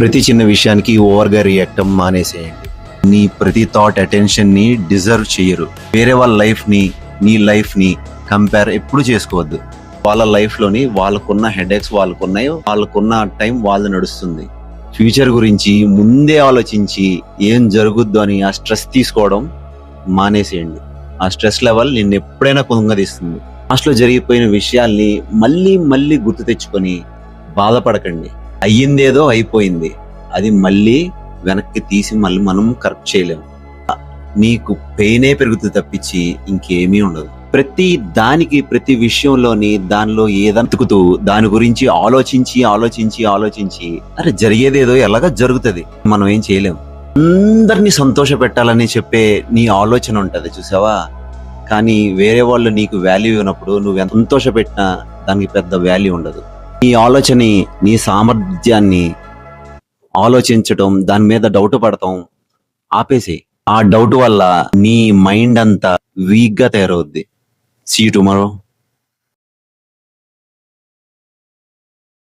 ప్రతి చిన్న విషయానికి ఓవర్గా రియాక్ట్ మానేసేయండి. నీ ప్రతి థాట్ అటెన్షన్ ని డిజర్వ్ చేయరు. వేరే వాళ్ళ లైఫ్ ని నీ లైఫ్ ని కంపేర్ ఎప్పుడు చేసుకోవద్దు. వాళ్ళ లైఫ్ లోని వాళ్ళకున్న హెడేక్స్ వాళ్ళకున్నాయి, వాళ్ళకున్న టైం వాళ్ళు నడుస్తుంది. ఫ్యూచర్ గురించి ముందే ఆలోచించి ఏం జరుగుద్దు అని ఆ స్ట్రెస్ తీసుకోవడం మానేసేయండి. ఆ స్ట్రెస్ లెవెల్ నిన్ను ఎప్పుడైనా కుంగదీస్తుంది. లాస్ట్ లో జరిగిపోయిన విషయాల్ని మళ్ళీ మళ్ళీ గుర్తు తెచ్చుకొని బాధపడకండి. అయ్యిందేదో అయిపోయింది, అది మళ్ళీ వెనక్కి తీసి మళ్ళీ మనం కరెక్ట్ చేయలేము. నీకు పెయినే పెరుగుతుంది తప్పించి ఇంకేమీ ఉండదు. ప్రతి దానికి ప్రతి విషయంలోని దానిలో ఏదంతుకుతూ దాని గురించి ఆలోచించి ఆలోచించి ఆలోచించి అరే జరిగేదేదో ఎలాగా జరుగుతుంది, మనం ఏం చేయలేము. అందరినీ సంతోష పెట్టాలని చెప్పే నీ ఆలోచన ఉంటది చూసావా, కానీ వేరే వాళ్ళు నీకు వాల్యూ ఇవ్వనప్పుడు నువ్వు ఎంత సంతోష పెట్టినా దానికి పెద్ద వాల్యూ ఉండదు. నీ ఆలోచన నీ సామర్థ్యాన్ని ఆలోచించటం, దాని మీద డౌట్ పడటం ఆపేసి, ఆ డౌట్ వల్ల నీ మైండ్ అంతా వీక్ గా తయారవుద్ది. See you tomorrow.